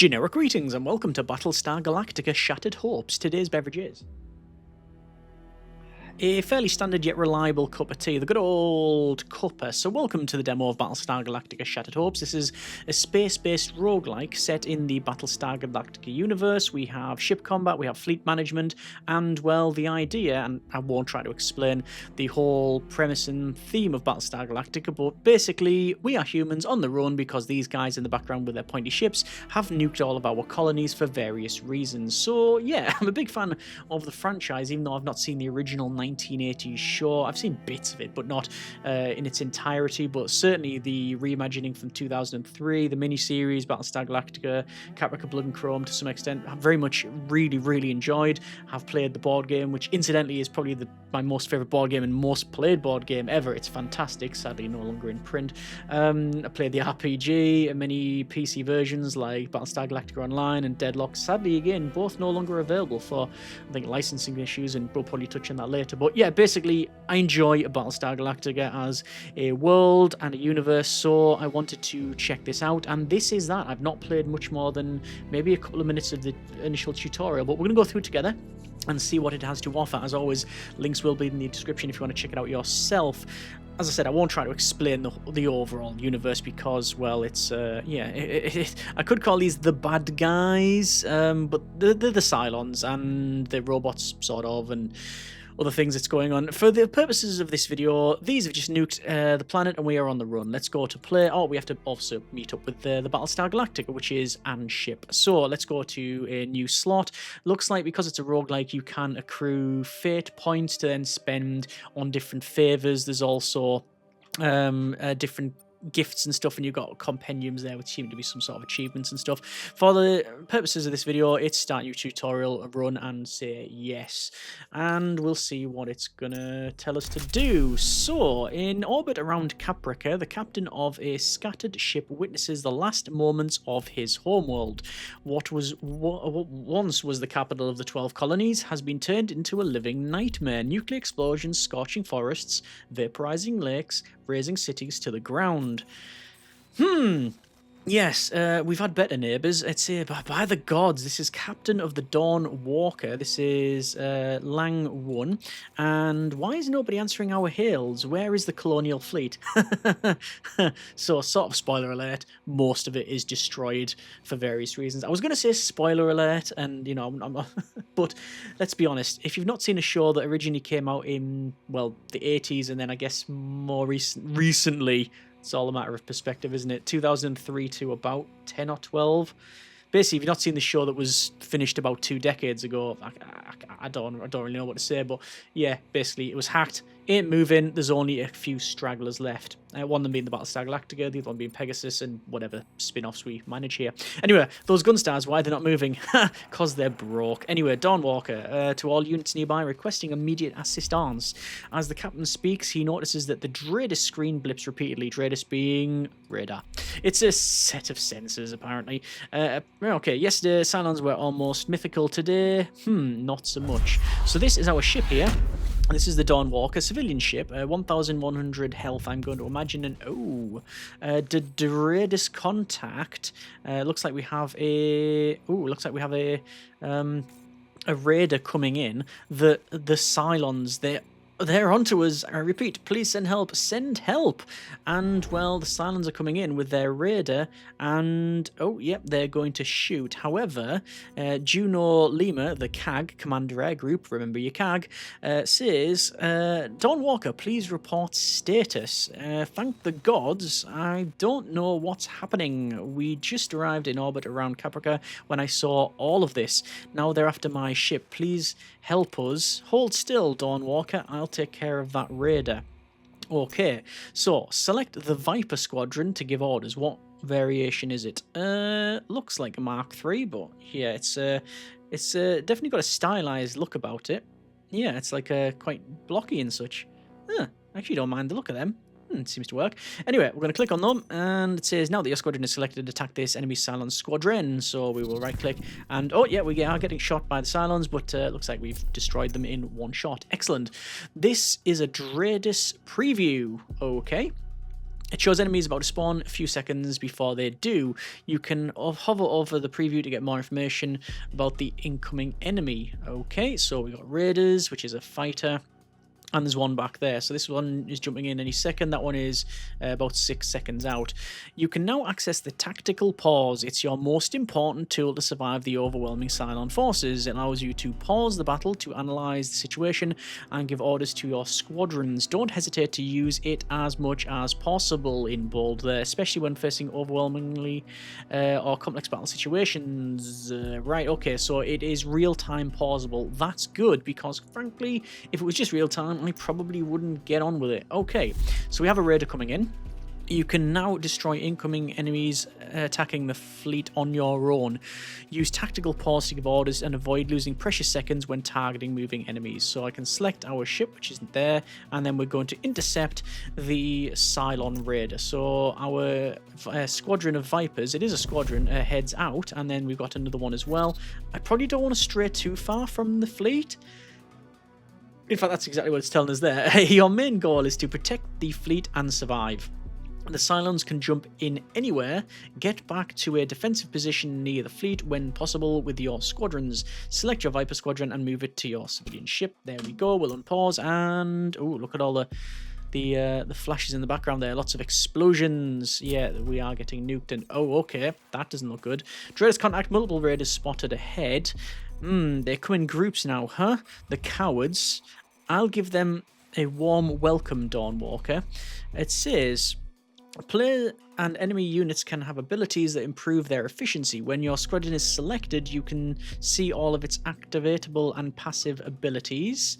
Generic greetings and welcome to Battlestar Galactica Shattered Hopes. Today's beverage is a fairly standard yet reliable cup of tea, the good old cuppa. So welcome to the demo of Battlestar Galactica Shattered Hopes. This is a space-based roguelike set in the Battlestar Galactica universe. We have ship combat, we have fleet management, and well, the idea, and I won't try to explain the whole premise and theme of Battlestar Galactica, but basically we are humans on the run because these guys in the background with their pointy ships have nuked all of our colonies for various reasons. So yeah, I'm a big fan of the franchise, even though I've not seen the original 1980s show. I've seen bits of it, but not in its entirety. But certainly the reimagining from 2003, the miniseries, Battlestar Galactica, Caprica Blood and Chrome to some extent, I've very much really enjoyed. I've played the board game, which incidentally is probably my most favourite board game and most played board game ever. It's fantastic, sadly no longer in print. I played the RPG and many PC versions like Battlestar Galactica Online and Deadlock. Sadly, again, both no longer available for, I think, licensing issues, and we'll probably touch on that later. But yeah, basically, I enjoy Battlestar Galactica as a world and a universe, so I wanted to check this out, and this is that. I've not played much more than maybe a couple of minutes of the initial tutorial, but we're going to go through it together and see what it has to offer. As always, links will be in the description if you want to check it out yourself. As I said, I won't try to explain the overall universe because, well, it's, I could call these the bad guys, but they're the Cylons and the robots, sort of, and other things that's going on. For the purposes of this video, these have just nuked the planet and we are on the run. Let's go to play. Oh, we have to also meet up with the Battlestar Galactica, which is an ship. So let's go to a new slot. Looks like because it's a roguelike, you can accrue fate points to then spend on different favors. There's also different gifts and stuff, and you've got compendiums there which seem to be some sort of achievements and stuff. For the purposes of this video, it's start new tutorial, run and say yes, and we'll see what it's gonna tell us to do. So in orbit around Caprica, the captain of a scattered ship witnesses the last moments of his homeworld. What once was the capital of the 12 colonies has been turned into a living nightmare. Nuclear explosions, scorching forests, vaporizing lakes, razing cities to the ground. Yes, we've had better neighbours. It's by the gods, this is Captain of the Dawn Walker. This is Lang 1. And why is nobody answering our hails? Where is the Colonial Fleet? So, sort of spoiler alert, most of it is destroyed for various reasons. I was going to say spoiler alert, and, you know, but let's be honest. If you've not seen a show that originally came out in, well, the 80s, and then I guess more recently, it's all a matter of perspective, isn't it? 2003 to about 10 or 12. Basically, if you've not seen the show that was finished about 2 decades ago, I don't really know what to say, but yeah, basically it was hacked, ain't moving, there's only a few stragglers left. One of them being the Battlestar Galactica, the other one being Pegasus, and whatever spin-offs we manage here. Anyway, those Gunstars, why they're not moving? Because they're broke. Anyway, Dawn Walker, to all units nearby, requesting immediate assistance. As the captain speaks, he notices that the DRADIS screen blips repeatedly, DRADIS being radar. It's a set of sensors, apparently. Okay, yesterday, Cylons were almost mythical. Today, not so much. So this is our ship here. This is the Dawn Walker, civilian ship, 1,100 health, I'm going to imagine, and DRADIS contact. Looks like we have a raider coming in. The Cylons, they're onto us. I repeat, please send help. Send help. And, well, the Cylons are coming in with their raider, and, oh, yep, they're going to shoot. However, Juno Lima, the CAG, Commander Air Group, remember your CAG, says, Dawn Walker, please report status. Thank the gods, I don't know what's happening. We just arrived in orbit around Caprica when I saw all of this. Now they're after my ship. Please help us. Hold still, Dawn Walker. I'll take care of that raider. Okay, so select the Viper Squadron to give orders. What variation is it? Looks like a Mark III, but yeah, it's definitely got a stylized look about it. Yeah, it's like quite blocky and such. I actually don't mind the look of them. It seems to work. Anyway, we're going to click on them, and it says, now that your squadron is selected, attack this enemy Cylon squadron. So we will right-click, and oh yeah, we are getting shot by the Cylons, but looks like we've destroyed them in one shot. Excellent. This is a DRADIS preview. Okay. It shows enemies about to spawn a few seconds before they do. You can hover over the preview to get more information about the incoming enemy. Okay, so we got Raiders, which is a fighter. And there's one back there. So this one is jumping in any second. That one is about 6 seconds out. You can now access the tactical pause. It's your most important tool to survive the overwhelming Cylon forces. It allows you to pause the battle to analyze the situation and give orders to your squadrons. Don't hesitate to use it as much as possible, in bold there, especially when facing overwhelmingly or complex battle situations. Right, okay, so it is real-time pausable. That's good, because frankly, if it was just real-time, I probably wouldn't get on with it. Okay, so we have a raider coming in. You can now destroy incoming enemies attacking the fleet on your own. Use tactical pause to give orders and avoid losing precious seconds when targeting moving enemies. So I can select our ship, which isn't there, and then we're going to intercept the Cylon raider. So our squadron of Vipers, it is a squadron, heads out, and then we've got another one as well. I probably don't want to stray too far from the fleet. In fact, that's exactly what it's telling us there. Your main goal is to protect the fleet and survive. The Cylons can jump in anywhere. Get back to a defensive position near the fleet when possible with your squadrons. Select your Viper squadron and move it to your civilian ship. There we go. We'll unpause and... oh, look at all the flashes in the background there. Lots of explosions. Yeah, we are getting nuked. And oh, okay. That doesn't look good. Raiders contact. Multiple raiders spotted ahead. They come in groups now, huh? The cowards. I'll give them a warm welcome, Dawnwalker. It says, player and enemy units can have abilities that improve their efficiency. When your squadron is selected, you can see all of its activatable and passive abilities.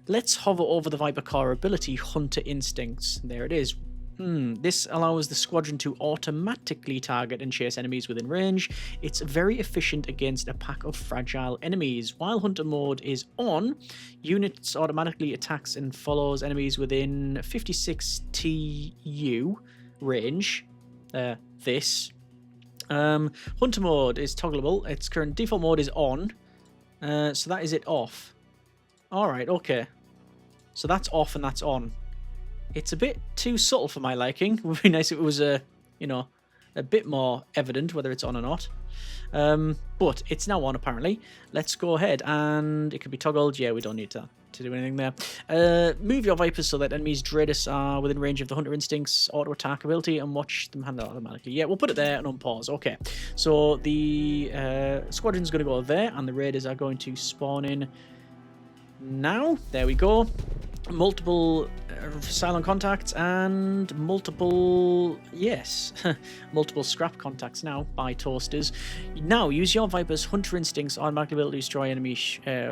Let's hover over the Viper Core ability, Hunter Instincts. There it is. This allows the squadron to automatically target and chase enemies within range. It's very efficient against a pack of fragile enemies. While Hunter mode is on, units automatically attacks and follows enemies within 56 TU range. Hunter mode is toggleable. Its current default mode is on, so that is it off. Alright, okay. So that's off and that's on. It's a bit too subtle for my liking. It would be nice if it was a bit more evident whether it's on or not. But it's now on apparently. Let's go ahead and it can be toggled. Yeah, we don't need to do anything there. Move your Vipers so that enemies dread us are within range of the Hunter Instincts auto attack ability and watch them handle automatically. Yeah, we'll put it there and unpause. Okay, so the squadron's going to go there and the raiders are going to spawn in now. There we go. Multiple Cylon contacts and multiple, yes, multiple scrap contacts now by toasters. Now use your Viper's Hunter Instincts automatically ability to destroy enemy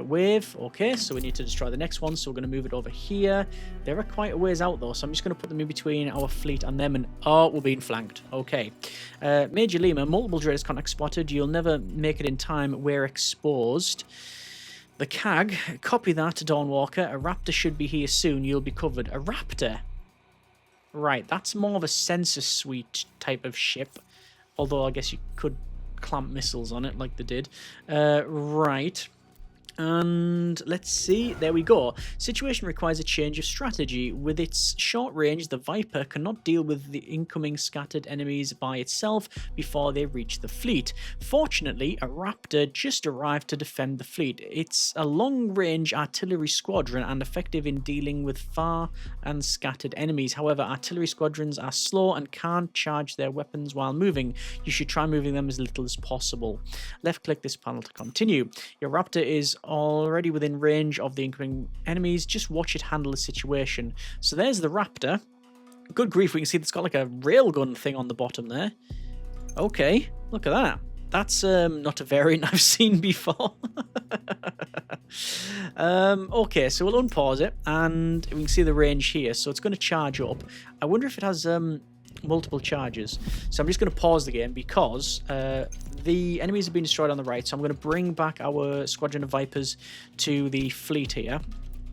wave. Okay, so we need to destroy the next one, so we're going to move it over here. They're quite a ways out though, so I'm just going to put them in between our fleet and them, and oh, we're being flanked. Okay, Major Lima, multiple Raiders contact spotted. You'll never make it in time. We're exposed. The CAG, copy that, Dawnwalker. A Raptor should be here soon. You'll be covered. A Raptor? Right, that's more of a sensor suite type of ship. Although I guess you could clamp missiles on it like they did. Right. And let's see, there we go. Situation requires a change of strategy. With its short range, the Viper cannot deal with the incoming scattered enemies by itself before they reach the fleet. Fortunately, a Raptor just arrived to defend the fleet. It's a long-range artillery squadron and effective in dealing with far and scattered enemies. However, artillery squadrons are slow and can't charge their weapons while moving. You should try moving them as little as possible. Left-click this panel to continue. Your Raptor is already within range of the incoming enemies. Just watch it handle the situation. So there's the Raptor. Good grief, we can see it's got like a railgun thing on the bottom there. Okay, look at that. That's not a variant I've seen before. Okay, so we'll unpause it and we can see the range here. So it's going to charge up. I wonder if it has multiple charges. So I'm just going to pause the game because the enemies have been destroyed on the right. So I'm going to bring back our squadron of Vipers to the fleet here.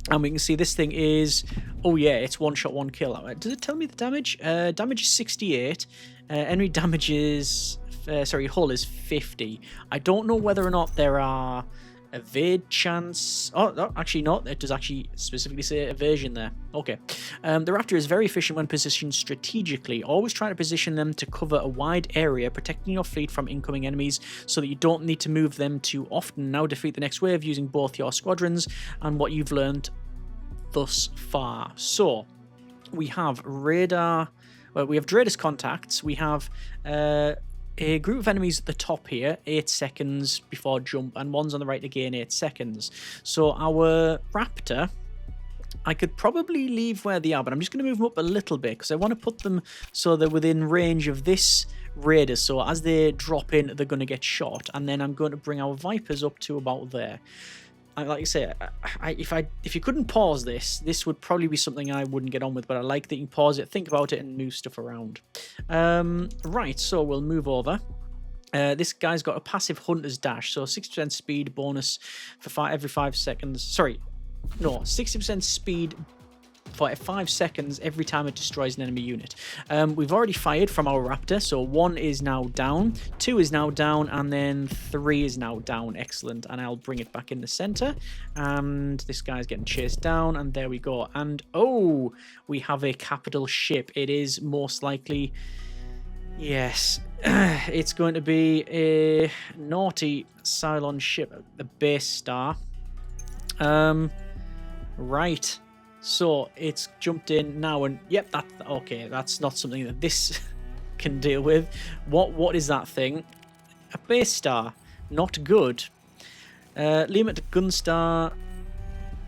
And we can see this thing is, oh yeah, it's one shot, one kill. Does it tell me the damage? Damage is 68. Enemy damage is, hull is 50. I don't know whether or not there are Evade chance. Oh, no, actually not. It does actually specifically say evasion there. Okay. The Raptor is very efficient when positioned strategically. Always try to position them to cover a wide area, protecting your fleet from incoming enemies so that you don't need to move them too often. Now defeat the next wave using both your squadrons and what you've learned thus far. So, we have radar. Well, we have Dratus contacts. We have a group of enemies at the top here, 8 seconds before jump, and one's on the right again, 8 seconds. So our Raptor, I could probably leave where they are, but I'm just going to move them up a little bit because I want to put them so they're within range of this raider. So as they drop in, they're going to get shot, and then I'm going to bring our Vipers up to about there. Like I say, if you couldn't pause this would probably be something I wouldn't get on with, but I like that you can pause it, think about it, and move stuff around. Right, so we'll move over. This guy's got a passive hunter's dash, so 60% speed bonus for every 5 seconds. Sorry, no, 60% speed for 5 seconds every time it destroys an enemy unit. We've already fired from our Raptor, so 1 is now down, 2 is now down, and then 3 is now down. Excellent. And I'll bring it back in the center, and this guy's getting chased down, and there we go. And oh, we have a capital ship. It is most likely, yes, it's going to be a naughty Cylon ship, the Battlestar. Right. So it's jumped in now, and yep, okay. That's not something that this can deal with. What is that thing? A Battlestar, not good. Liam at Gunstar,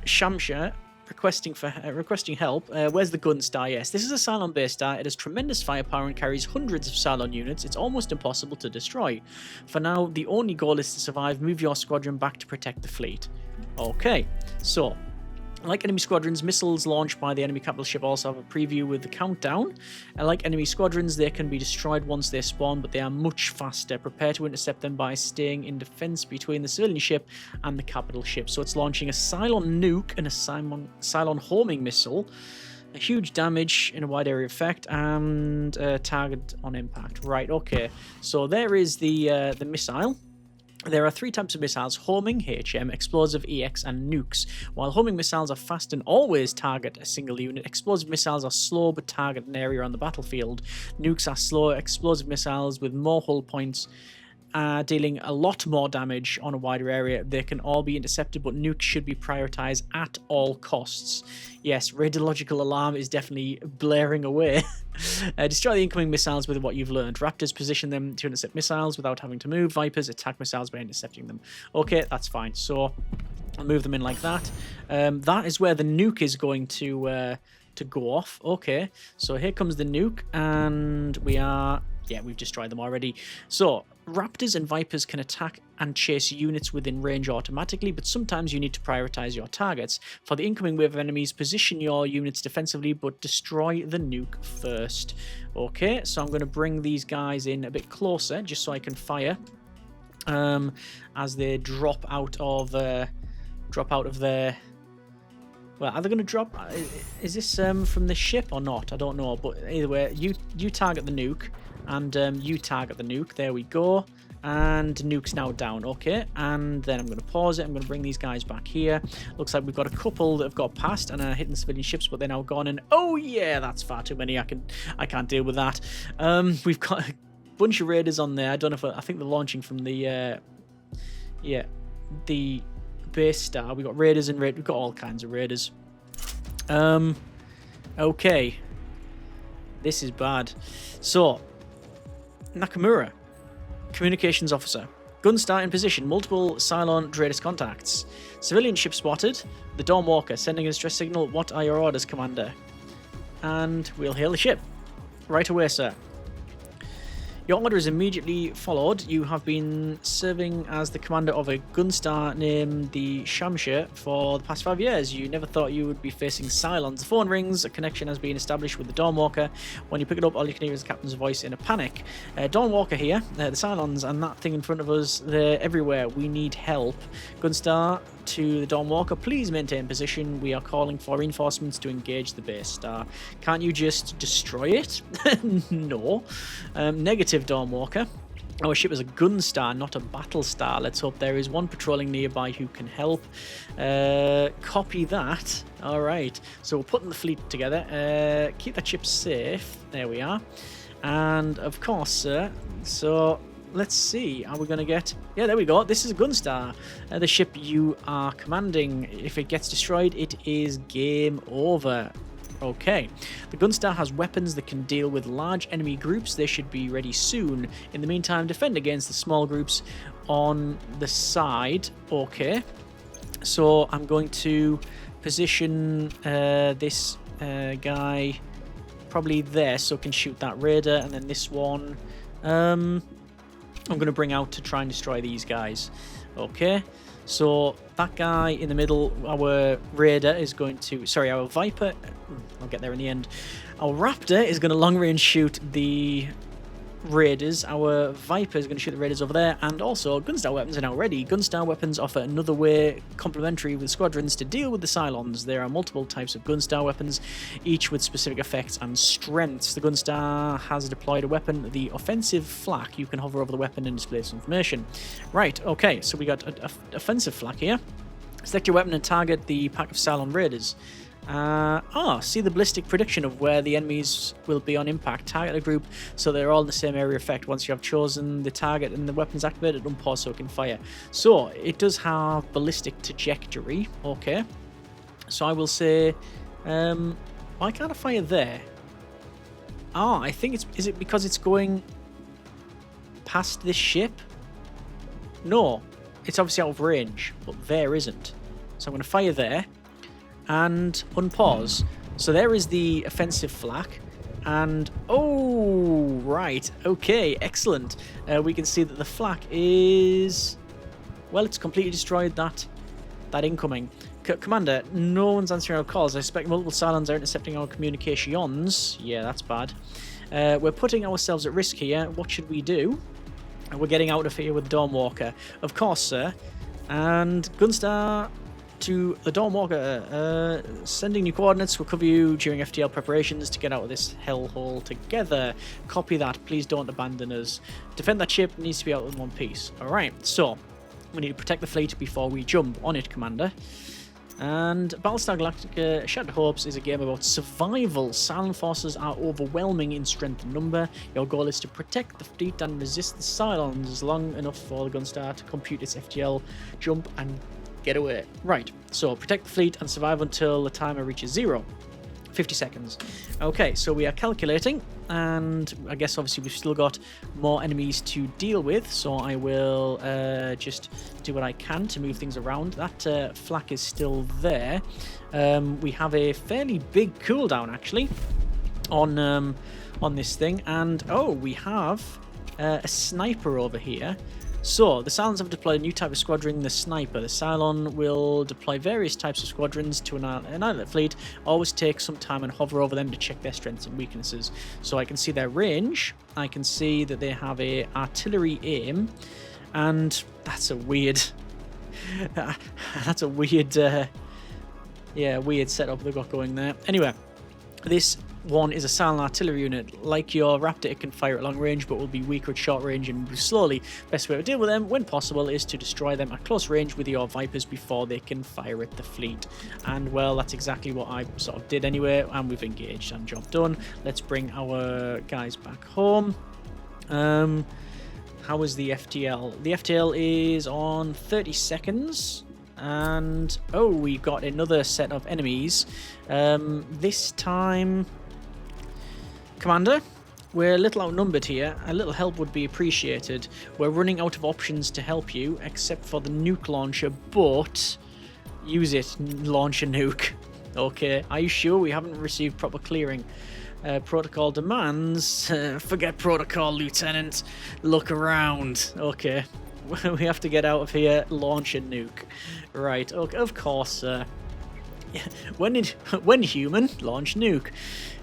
Shamshire, requesting help. Where's the Gunstar? Yes, this is a Cylon Battlestar. It has tremendous firepower and carries hundreds of Cylon units. It's almost impossible to destroy. For now, the only goal is to survive. Move your squadron back to protect the fleet. Okay, so. Like enemy squadrons, missiles launched by the enemy capital ship also have a preview with the countdown. Like enemy squadrons, they can be destroyed once they spawn, but they are much faster. Prepare to intercept them by staying in defense between the civilian ship and the capital ship. So it's launching a Cylon nuke and a Cylon homing missile. A huge damage in a wide area effect and target on impact. Right, okay. So there is the missile. There are 3 types of missiles: homing, HM, explosive, EX, and nukes. While homing missiles are fast and always target a single unit, explosive missiles are slow but target an area on the battlefield. Nukes are slow, explosive missiles with more hull points, dealing a lot more damage on a wider area. They can all be intercepted, but nukes should be prioritized at all costs. Yes, radiological alarm is definitely blaring away. Destroy the incoming missiles with what you've learned. Raptors position them to intercept missiles without having to move. Vipers attack missiles by intercepting them. Okay, that's fine. So I'll move them in like that. That is where the nuke is going to go off. Okay, so here comes the nuke, and we are... Yeah, we've destroyed them already. So, Raptors and Vipers can attack and chase units within range automatically, but sometimes you need to prioritize your targets. For the incoming wave of enemies, position your units defensively, but destroy the nuke first. Okay, so I'm going to bring these guys in a bit closer, just so I can fire as they drop out of their... Well, are they going to drop? Is this from the ship or not? I don't know, but either way, you target the nuke. And you target the nuke. There we go. And nuke's now down. Okay. And then I'm going to pause it. I'm going to bring these guys back here. Looks like we've got a couple that have got past and are hitting civilian ships, but they're now gone. And oh yeah, that's far too many. I can't deal with that. We've got a bunch of raiders on there. I don't know if I think they're launching from the the Battlestar. We've got raiders and we've got all kinds of raiders. Okay. This is bad. So, Nakamura, communications officer. Gunstar in position. Multiple Cylon Dratus contacts. Civilian ship spotted. The Dawnwalker sending a distress signal. What are your orders, Commander? And we'll hail the ship. Right away, sir. Your order is immediately followed. You have been serving as the commander of a Gunstar named the Shamshire for the past 5 years. You never thought you would be facing Cylons. The phone rings. A connection has been established with the Dawnwalker. When you pick it up, all you can hear is the captain's voice in a panic. Dawnwalker here. The Cylons and that thing in front of us, they're everywhere. We need help. Gunstar to the Dawnwalker. Please maintain position. We are calling for reinforcements to engage the Battlestar. Can't you just destroy it? No. Negative, Dawnwalker. Our ship is a Gunstar, not a Battlestar. Let's hope there is one patrolling nearby who can help. Copy that. All right. So we're putting the fleet together. Keep that ship safe. There we are. And of course, sir. So let's see. Are we going to get... Yeah, there we go. This is a Gunstar. The ship you are commanding. If it gets destroyed, it is game over. Okay, the Gunstar has weapons that can deal with large enemy groups. They should be ready soon. In the meantime, defend against the small groups on the side. Okay, so I'm going to position this guy probably there so I can shoot that raider, and then this one I'm going to bring out to try and destroy these guys. Okay, so that guy in the middle, our raider is going to... Sorry, our Viper... I'll get there in the end. Our Raptor is going to long-range shoot the raiders. Our Viper is going to shoot the raiders over there. And also, Gunstar weapons are now ready. Gunstar weapons offer another way, complementary with squadrons, to deal with the Cylons. There are multiple types of Gunstar weapons, each with specific effects and strengths. The Gunstar has deployed a weapon, the offensive flak. You can hover over the weapon and display some information. Right, okay, so we got an offensive flak here. Select your weapon and target the pack of Cylon raiders. See the ballistic prediction of where the enemies will be on impact. Target a group so they're all in the same area effect. Once you have chosen the target and the weapon's activated, unpause so it can fire. So it does have ballistic trajectory. Okay, so I will say, why can't I fire there? I think is it because it's going past this ship? No, it's obviously out of range, but there isn't. So I'm going to fire there and unpause. So there is the offensive flak, and oh, right, okay, excellent. We can see that the flak is, well, it's completely destroyed that incoming. Commander, no one's answering our calls. I suspect multiple Cylons are intercepting our communications. Yeah, that's bad. We're putting ourselves at risk here. What should we do? We're getting out of here with the Dawnwalker. Of course, sir. And Gunstar to the Dawnwalker, sending new coordinates will cover you during FTL preparations to get out of this hellhole together. Copy that. Please don't abandon us. Defend that ship. Needs to be out in one piece. Alright, so we need to protect the fleet before we jump on it, Commander. And Battlestar Galactica Shattered Hopes is a game about survival. Cylon forces are overwhelming in strength and number. Your goal is to protect the fleet and resist the Cylons long enough for the Gunstar to compute its FTL jump and get away. Right, so protect the fleet and survive until the timer reaches 0. 50 seconds. Okay, so we are calculating, and I guess obviously we've still got more enemies to deal with, so I will just do what I can to move things around. That flak is still there. We have a fairly big cooldown actually on this thing, and oh, we have a sniper over here. So, the Cylons have deployed a new type of squadron, the Sniper. The Cylon will deploy various types of squadrons to annihilate the fleet. Always take some time and hover over them to check their strengths and weaknesses. So I can see their range. I can see that they have a artillery aim. And that's a weird... that's a weird... weird setup they've got going there. Anyway, this one is a Cylon artillery unit. Like your Raptor, it can fire at long range, but will be weaker at short range and move slowly. Best way to deal with them, when possible, is to destroy them at close range with your Vipers before they can fire at the fleet. And, well, that's exactly what I sort of did anyway, and we've engaged and job done. Let's bring our guys back home. How is the FTL? The FTL is on 30 seconds. And, oh, we've got another set of enemies. This time... Commander, we're a little outnumbered here. A little help would be appreciated. We're running out of options to help you, except for the nuke launcher, but use it, launch a nuke. Okay, are you sure? We haven't received proper clearing. Protocol demands. Forget protocol, Lieutenant. Look around. Okay, we have to get out of here, launch a nuke. Right, okay, of course. When human, launch nuke.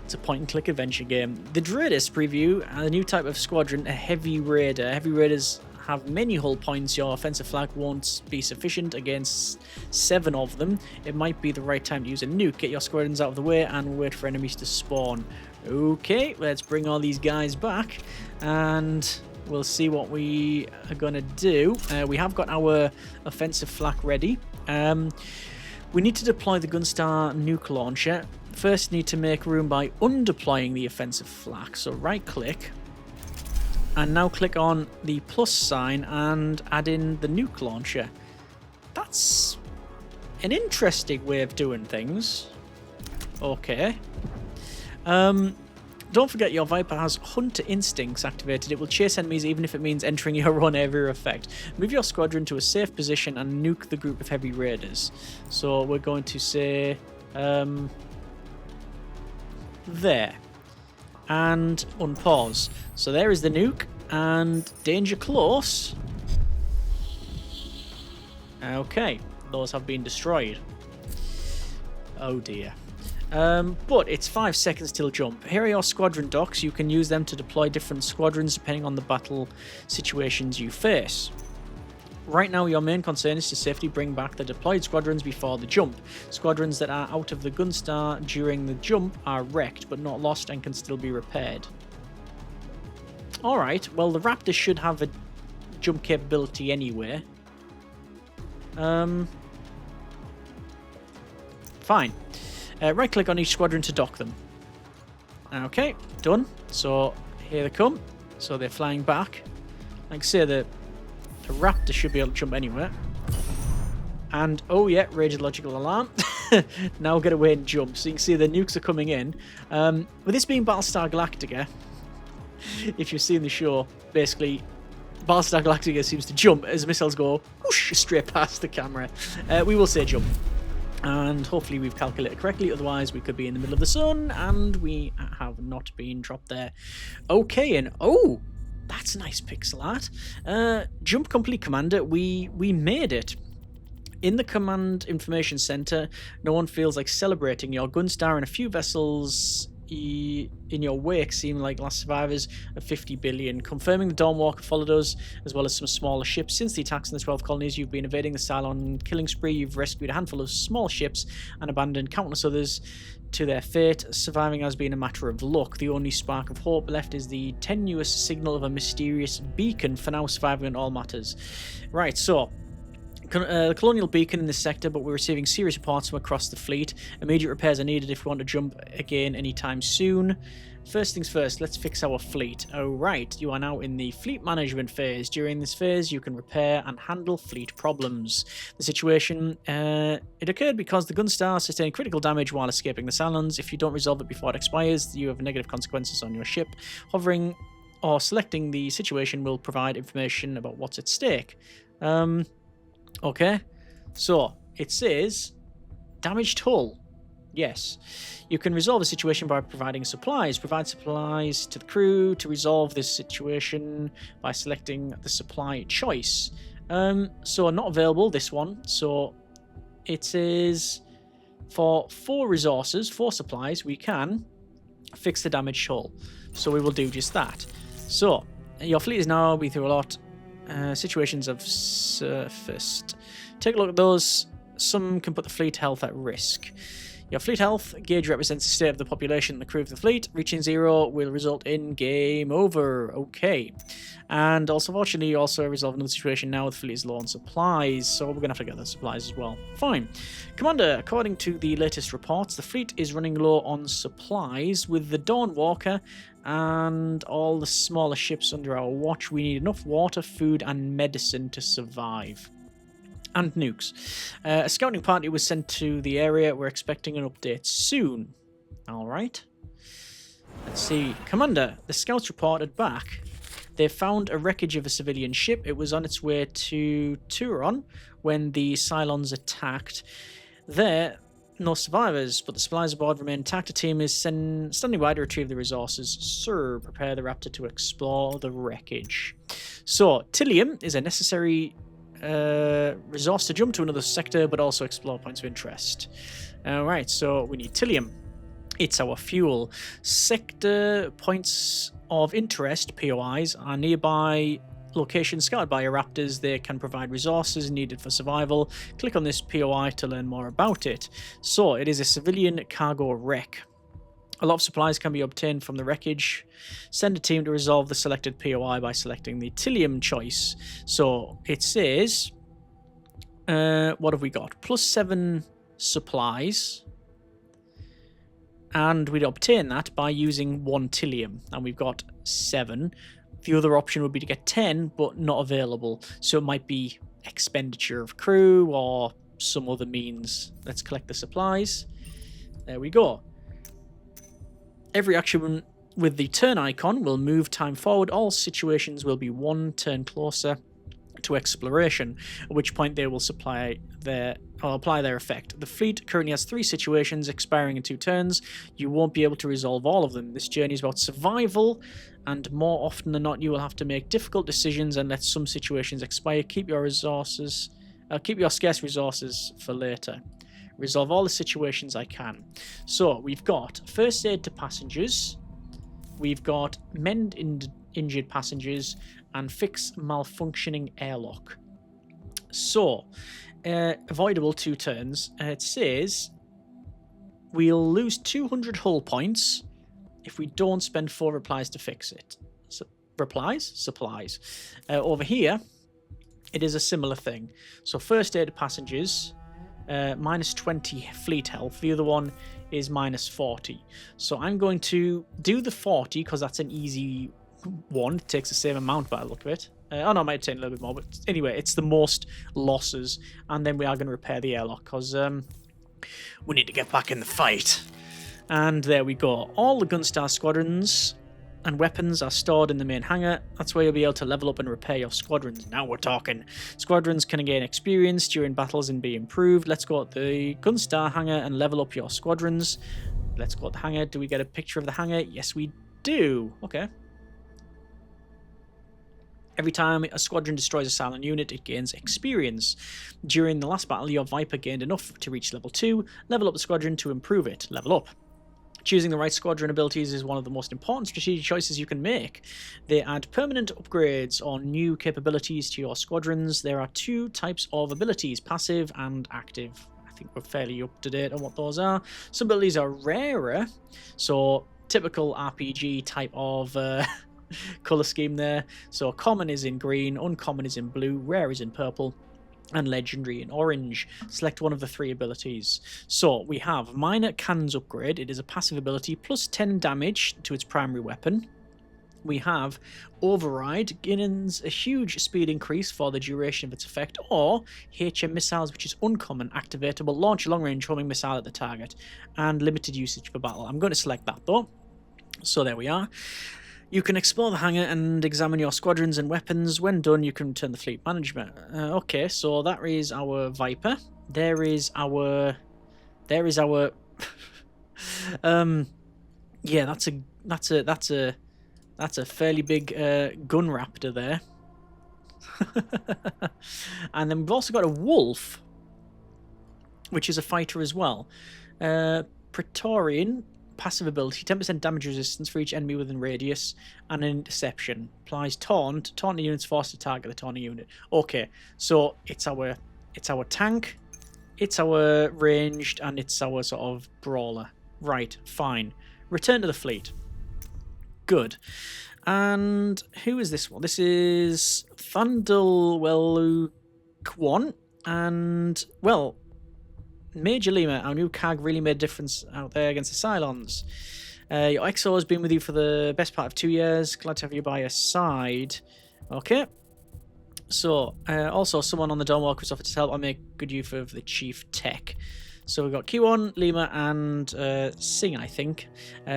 It's a point-and-click adventure game. The Dreadist preview, a new type of squadron, a Heavy Raider. Heavy Raiders have many hull points. Your offensive flag won't be sufficient against 7 of them. It might be the right time to use a nuke. Get your squadrons out of the way and wait for enemies to spawn. Okay, let's bring all these guys back. And We'll see what we are going to do. We have got our offensive flak ready. We need to deploy the Gunstar nuke launcher. First, need to make room by undeploying the offensive flak. So right-click. And now click on the plus sign and add in the nuke launcher. That's an interesting way of doing things. Okay. Don't forget your Viper has Hunter Instincts activated. It will chase enemies even if it means entering your own area of effect. Move your squadron to a safe position and nuke the group of heavy raiders. So we're going to say there. And unpause. So there is the nuke and danger close. Okay, those have been destroyed. Oh dear. But it's 5 seconds till jump. Here are your squadron docks. You can use them to deploy different squadrons depending on the battle situations you face. Right now, your main concern is to safely bring back the deployed squadrons before the jump. Squadrons that are out of the Gunstar during the jump are wrecked, but not lost and can still be repaired. Alright, well the Raptor should have a jump capability anyway. Fine. Right-click on each squadron to dock them. Okay, done. So here they come. So they're flying back. Like I say, the Raptor should be able to jump anywhere. And, oh yeah, radiological alarm. Now get away and jump. So you can see the nukes are coming in. With this being Battlestar Galactica, if you've seen the show, basically, Battlestar Galactica seems to jump as missiles go whoosh, straight past the camera. We will say jump. And hopefully we've calculated correctly, otherwise we could be in the middle of the sun, and we have not been dropped there. Okay, and oh, that's nice pixel art. Jump complete, Commander. We made it. In the Command Information Center, no one feels like celebrating. Your Gunstar and a few vessels in your wake seem like last survivors of 50 billion. Confirming the Dawnwalker followed us, as well as some smaller ships. Since the attacks in the 12 colonies, you've been evading the Cylon killing spree. You've rescued a handful of small ships and abandoned countless others to their fate. Surviving has been a matter of luck. The only spark of hope left is the tenuous signal of a mysterious beacon. For now, surviving in all matters. Right, so the Colonial beacon in this sector, but we're receiving serious reports from across the fleet. Immediate repairs are needed if we want to jump again anytime soon. First things first, let's fix our fleet. Alright, you are now in the fleet management phase. During this phase, you can repair and handle fleet problems. The situation, it occurred because the Gunstar sustained critical damage while escaping the Cylons. If you don't resolve it before it expires, you have negative consequences on your ship. Hovering or selecting the situation will provide information about what's at stake. Okay, so it says damaged hull. Yes, you can resolve the situation by providing supplies. Provide supplies to the crew to resolve this situation by selecting the supply choice. So not available, this one. So it is for 4 resources, 4 supplies, we can fix the damaged hull. So we will do just that. So your fleet is now been through a lot. Situations have surfaced. Take a look at those. Some can put the fleet health at risk. Your fleet health gauge represents the state of the population and the crew of the fleet. Reaching 0 will result in game over. Okay. And also, fortunately, you also resolve another situation now. The fleet is low on supplies, so we're going to have to get the supplies as well. Fine. Commander, according to the latest reports, the fleet is running low on supplies. With the Dawnwalker and all the smaller ships under our watch, we need enough water, food, and medicine to survive. And nukes. A scouting party was sent to the area. We're expecting an update soon. Alright. Let's see. Commander, the scouts reported back. They found a wreckage of a civilian ship. It was on its way to Turon when the Cylons attacked. There, no survivors, but the supplies aboard remain intact. A team is standing by to retrieve the resources. Sir, prepare the Raptor to explore the wreckage. So, Tilium is a necessary resource to jump to another sector, but also explore points of interest. Alright, so we need Tilium. It's our fuel. Sector points of interest, POIs, are nearby locations scouted by your Raptors. They can provide resources needed for survival. Click on this POI to learn more about it. So, it is a civilian cargo wreck. A lot of supplies can be obtained from the wreckage. Send a team to resolve the selected POI by selecting the Tilium choice. So it says, what have we got? +7 supplies. And we'd obtain that by using 1 Tilium. And we've got 7. The other option would be to get 10, but not available. So it might be expenditure of crew or some other means. Let's collect the supplies. There we go. Every action with the turn icon will move time forward. All situations will be 1 turn closer to exploration, at which point they will apply their effect. The fleet currently has 3 situations expiring in 2 turns. You won't be able to resolve all of them. This journey is about survival, and more often than not, you will have to make difficult decisions and let some situations expire. Keep your scarce resources for later. Resolve all the situations I can. So we've got first aid to passengers, we've got mend injured passengers, and fix malfunctioning airlock. So avoidable 2 turns. It says we'll lose 200 hull points if we don't spend 4 replies to fix it. Supplies. Over here, it is a similar thing. So first aid to passengers, -20 fleet health. The other one is -40. So I'm going to do the 40 because that's an easy one. It takes the same amount by the look of it. Oh no, it might take a little bit more, but anyway, it's the most losses. And then we are going to repair the airlock because we need to get back in the fight. And there we go. All the Gunstar squadrons and weapons are stored in the main hangar. That's where you'll be able to level up and repair your squadrons. Now we're talking. Squadrons can gain experience during battles and be improved. Let's go at the Gunstar hangar and level up your squadrons. Let's go at the hangar. Do we get a picture of the hangar? Yes, we do. Okay. Every time a squadron destroys a Cylon unit, it gains experience. During the last battle, your Viper gained enough to reach level 2. Level up the squadron to improve it. Level up. Choosing the right squadron abilities is one of the most important strategic choices you can make. They add permanent upgrades or new capabilities to your squadrons. There are 2 types of abilities, passive and active. I think we're fairly up to date on what those are. Some abilities are rarer, so typical RPG type of colour scheme there. So common is in green, uncommon is in blue, rare is in purple, and legendary in orange. Select one of the 3 abilities. So we have minor cannons upgrade. It is a passive ability, plus 10 damage to its primary weapon. We have override, gains a huge speed increase for the duration of its effect, or HM missiles, which is uncommon, activatable, launch a long-range homing missile at the target, and limited usage for battle. I'm going to select that though. So there we are. You can explore the hangar and examine your squadrons and weapons. When done, you can return the fleet management. Okay, so that is our Viper. There is our yeah, that's a fairly big gun Raptor there. And then we've also got a Wolf, which is a fighter as well. Praetorian. Passive ability, 10% damage resistance for each enemy within radius, and an interception. Applies taunt. Taunt units forced to target the taunting unit. Okay, so it's our tank, it's our ranged, and it's our sort of brawler. Right, fine. Return to the fleet. Good. And who is this one? This is Thundelwelukwan, and well, Major Lima, our new CAG really made a difference out there against the Cylons. Your XO has been with you for the best part of 2 years. Glad to have you by your side. Okay. So, also someone on the Dawnwalker has offered to help. I'll make good use of the Chief Tech. So we've got Q1, Lima, and Singh, I think.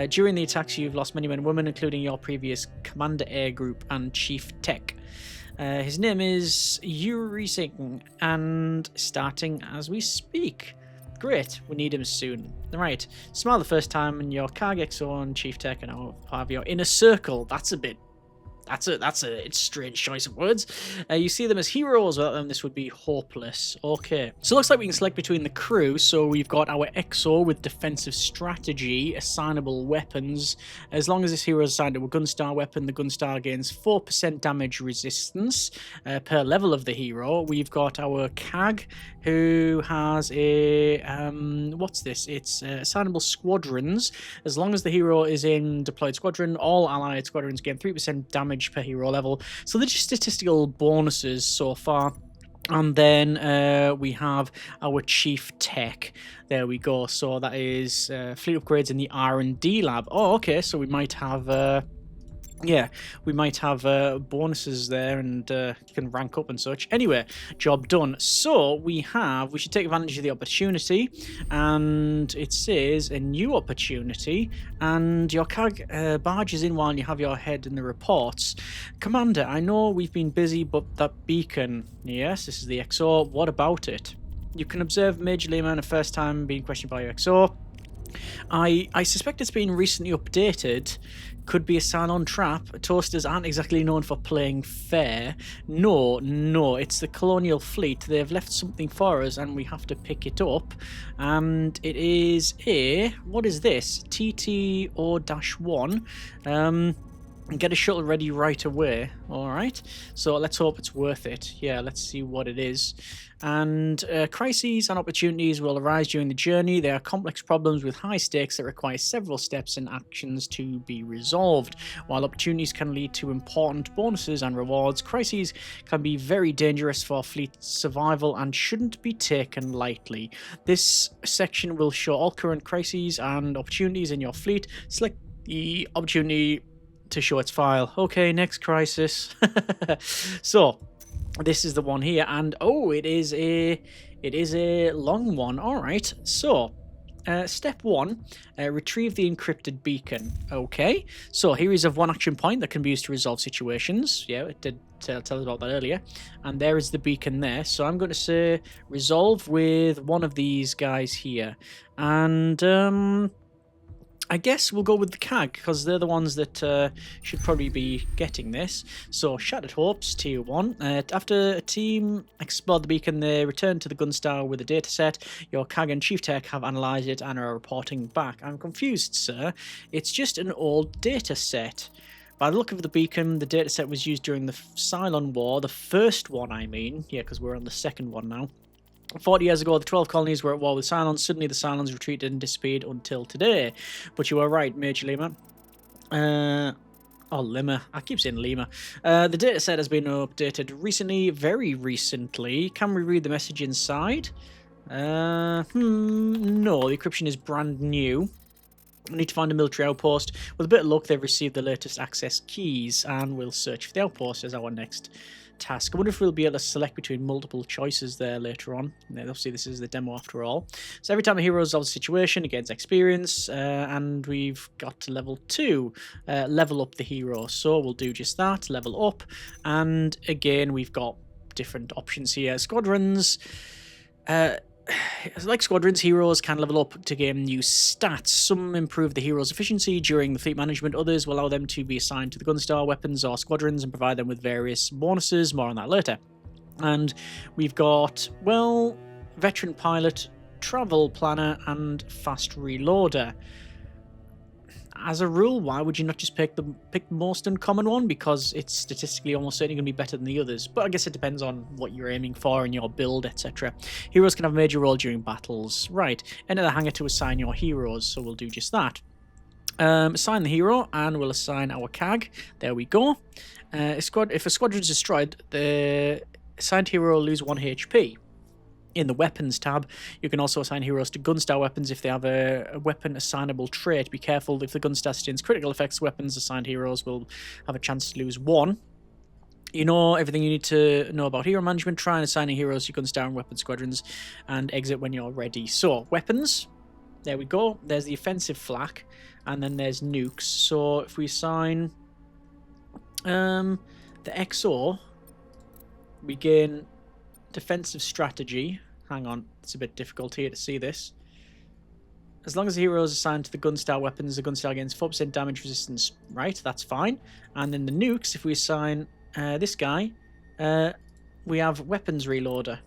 During the attacks, you've lost many men and women, including your previous Commander Air Group and Chief Tech. His name is Yuri Singh, and starting as we speak. Great, we need him soon. Right, smile the first time, and your Carg XO and Chief Tech and I'll have your inner circle. That's a bit That's a strange choice of words. You see them as heroes, without them this would be hopeless. Okay, so it looks like we can select between the crew. So we've got our XO with defensive strategy, assignable weapons. As long as this hero is assigned to a Gunstar weapon, the Gunstar gains 4% damage resistance per level of the hero. We've got our CAG, who has a what's this? It's assignable squadrons. As long as the hero is in deployed squadron, all allied squadrons gain 3% damage per hero level. So they're just statistical bonuses so far. And then we have our chief tech. There we go. So that is fleet upgrades in the R&D lab. Oh, okay. So we might have yeah, we might have bonuses there and can rank up and such. Anyway, job done. So we should take advantage of the opportunity, and it says a new opportunity, and your CAG barges in while you have your head in the reports. Commander, I know we've been busy, but that beacon, yes, this is the XO, what about it? You can observe Major Lehman a first time being questioned by your XO. I suspect it's been recently updated. Could be a Cylon trap. Toasters aren't exactly known for playing fair. No, it's the Colonial Fleet. They've left something for us and we have to pick it up. And it is what is this? TTO-1. Get a shuttle ready right away. All right, so let's hope it's worth it. Yeah, let's see what it is. And crises and opportunities will arise during the journey. They are complex problems with high stakes that require several steps and actions to be resolved. While opportunities can lead to important bonuses and rewards, crises can be very dangerous for fleet survival and shouldn't be taken lightly. This section will show all current crises and opportunities in your fleet. Select the opportunity to show its file. Okay, next crisis. So this is the one here, and oh, it is a long one. All right, so step 1, retrieve the encrypted beacon. Okay, so here is of one action point that can be used to resolve situations. Yeah, it did tell us about that earlier. And there is the beacon there. So I'm going to say resolve with one of these guys here, and I guess we'll go with the CAG, because they're the ones that should probably be getting this. So, Shattered Hopes, Tier 1. After a team explored the beacon, they return to the Gunstar with a dataset. Your CAG and Chief Tech have analysed it and are reporting back. I'm confused, sir. It's just an old dataset. By the look of the beacon, the dataset was used during the Cylon War. The first one, I mean. Yeah, because we're on the second one now. 40 years ago, the 12 colonies were at war with Cylons. Suddenly, the Cylons retreated and disappeared until today. But you are right, Major Lima. Lima. I keep saying Lima. The dataset has been updated recently, very recently. Can we read the message inside? No, the encryption is brand new. We need to find a military outpost. With a bit of luck, they've received the latest access keys, and we'll search for the outpost as our next task. I wonder if we'll be able to select between multiple choices there later on. Obviously, this is the demo after all. So every time a hero resolves a situation, it gains experience, and we've got to level 2, level up the hero. So we'll do just that, level up, and again, we've got different options here. Squadrons. Like squadrons, heroes can level up to gain new stats. Some improve the hero's efficiency during the fleet management. Others will allow them to be assigned to the Gunstar weapons or squadrons and provide them with various bonuses. More on that later. And we've got, well, veteran pilot, travel planner, and fast reloader. As a rule, why would you not just pick the most uncommon one? Because it's statistically almost certainly going to be better than the others. But I guess it depends on what you're aiming for in your build, etc. Heroes can have a major role during battles. Right. Enter the hangar to assign your heroes. So we'll do just that. Assign the hero, and we'll assign our CAG. There we go. If a squadron is destroyed, the assigned hero will lose 1 HP. In the weapons tab, you can also assign heroes to Gunstar weapons if they have a weapon assignable trait. Be careful, if the Gunstar sustains critical effects, weapons assigned heroes will have a chance to lose 1. You know everything you need to know about hero management. Try and assign heroes to Gunstar and weapon squadrons, and exit when you're ready. So, weapons. There we go. There's the offensive flak, and then there's nukes. So, if we assign the XO, we gain defensive strategy. Hang on, it's a bit difficult here to see this. As long as the hero is assigned to the Gunstar weapons, the Gunstar gains 4% damage resistance. Right, that's fine. And then the nukes, if we assign this guy, we have weapons reloader.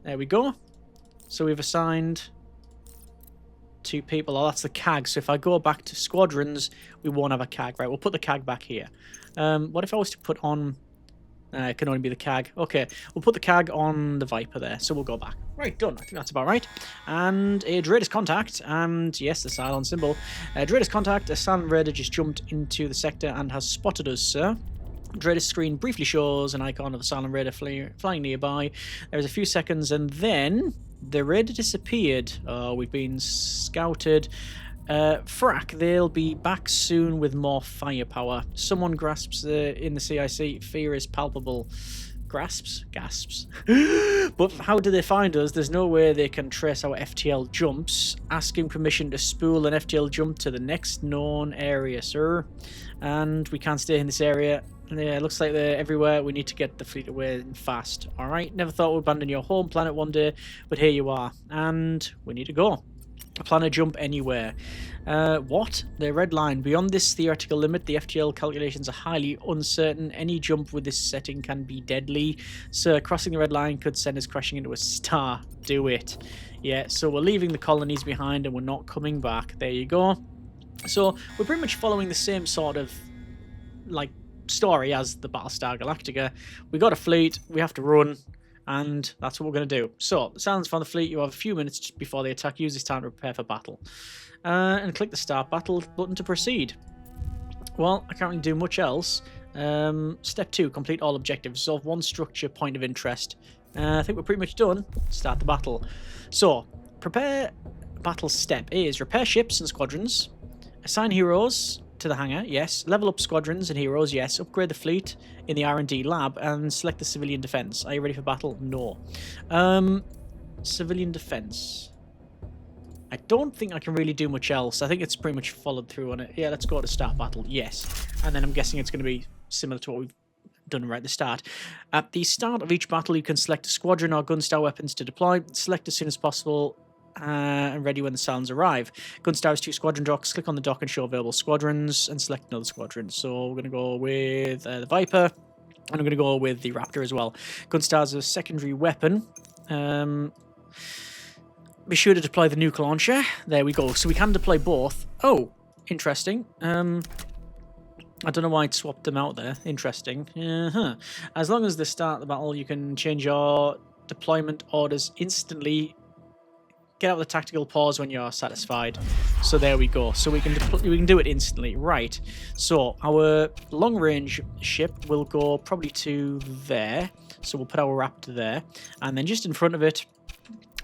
There we go. So we've assigned 2 people. Oh, that's the CAG. So if I go back to squadrons, we won't have a CAG. Right, we'll put the CAG back here. What if I was to put on... it can only be the CAG. Okay, we'll put the CAG on the Viper there. So we'll go back. Right, done. I think that's about right. And a Drader's contact. And yes, the Cylon symbol. Drader's contact. A Cylon Raider just jumped into the sector and has spotted us, sir. Drader's screen briefly shows an icon of the Cylon Raider flying nearby. There's a few seconds and then the Raider disappeared. Oh, we've been scouted. Frack, they'll be back soon with more firepower. Someone grasps in the CIC. Fear is palpable. Grasps? Gasps. But how do they find us? There's no way they can trace our FTL jumps. Asking permission to spool an FTL jump to the next known area, sir. And we can't stay in this area. Yeah, it looks like they're everywhere. We need to get the fleet away fast. Alright, never thought we'd abandon your home planet one day, but here you are. And we need to go. Plan a jump anywhere. What? The red line. Beyond this theoretical limit, the FTL calculations are highly uncertain. Any jump with this setting can be deadly. So crossing the red line could send us crashing into a star. Do it. Yeah, so we're leaving the colonies behind and we're not coming back. There you go. So we're pretty much following the same sort of, like, story as the Battlestar Galactica. We got a fleet, we have to run, and that's what we're going to do. So, silence from the fleet, you have a few minutes before they attack. Use this time to prepare for battle. And click the start battle button to proceed. Well, I can't really do much else. Step 2, complete all objectives. Solve one structure point of interest. I think we're pretty much done. Start the battle. So, prepare battle step A is repair ships and squadrons. Assign heroes to the hangar, yes. Level up squadrons and heroes, yes. Upgrade the fleet in the R&D lab and select the civilian defense. Are you ready for battle? No. Civilian defense. I don't think I can really do much else. I think it's pretty much followed through on it. Yeah, let's go to start battle, yes. And then I'm guessing it's going to be similar to what we've done right at the start. At the start of each battle, you can select a squadron or Gunstar weapons to deploy. Select as soon as possible and ready when the Cylons arrive. Gunstar has 2 squadron docks. Click on the dock and show available squadrons and select another squadron. So we're going to go with the Viper, and I'm going to go with the Raptor as well. Gunstar is a secondary weapon. Be sure to deploy the nuke launcher. There we go. So we can deploy both. Oh, interesting. I don't know why it swapped them out there. Interesting. As long as they start the battle, you can change your deployment orders instantly. Get out the tactical pause when you're satisfied. So there we go. So we can do it instantly. Right. So our long range ship will go probably to there. So we'll put our Raptor there, and then just in front of it,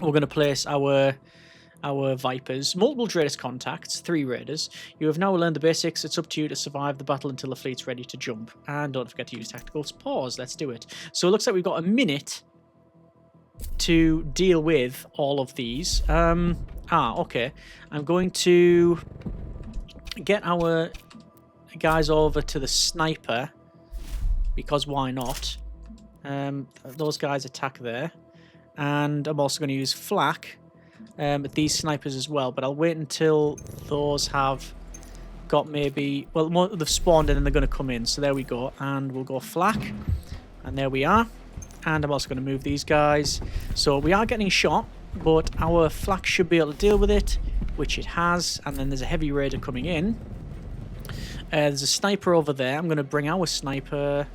we're going to place our Vipers. Multiple Raiders contacts, 3 Raiders. You have now learned the basics. It's up to you to survive the battle until the fleet's ready to jump. And don't forget to use tactical pause. Let's do it. So it looks like we've got a minute to deal with all of these. Okay. I'm going to get our guys over to the sniper, because why not? Those guys attack there. And I'm also going to use flak at these snipers as well, but I'll wait until those have got maybe... Well, they've spawned and then they're going to come in. So there we go. And we'll go flak. And there we are. And I'm also going to move these guys. So we are getting shot, but our flak should be able to deal with it, which it has. And then there's a heavy raider coming in. There's a sniper over there. I'm going to bring our sniper.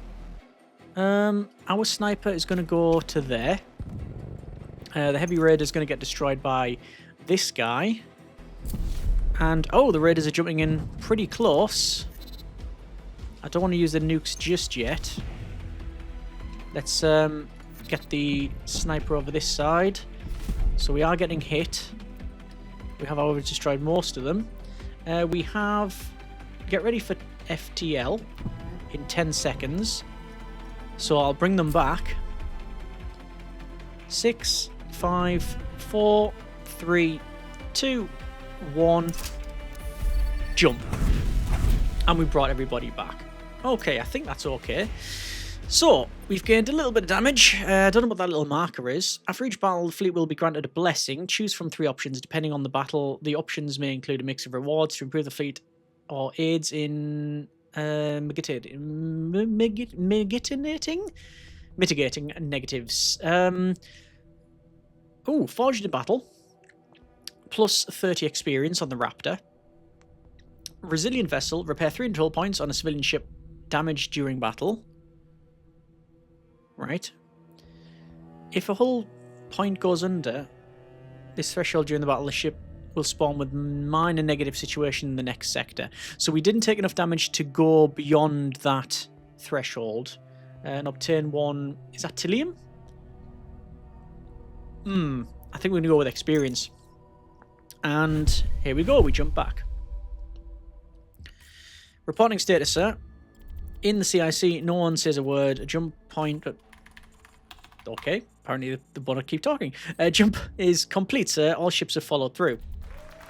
Our sniper is going to go to there. The heavy raider is going to get destroyed by this guy. And, oh, the raiders are jumping in pretty close. I don't want to use the nukes just yet. Let's get the sniper over this side. So we are getting hit. We have, however, destroyed most of them. We have... Get ready for FTL in 10 seconds. So I'll bring them back. 6, 5, 4, 3, 2, 1. Jump. And we brought everybody back. Okay, I think that's okay. So, we've gained a little bit of damage. I don't know what that little marker is. After each battle, the fleet will be granted a blessing. Choose from 3 options depending on the battle. The options may include a mix of rewards to improve the fleet or aids in mitigating negatives. Forged in battle. Plus 30 experience on the Raptor. Resilient vessel. Repair 3 hull points on a civilian ship damaged during battle. Right. If a hull point goes under this threshold during the battle, the ship will spawn with minor negative situation in the next sector. So we didn't take enough damage to go beyond that threshold and obtain 1. Is that Tilium? I think we're going to go with experience. And here we go. We jump back. Reporting status, sir. In the CIC, no one says a word. A jump point... Okay, apparently the bot keep talking. Jump is complete, sir. All ships have followed through.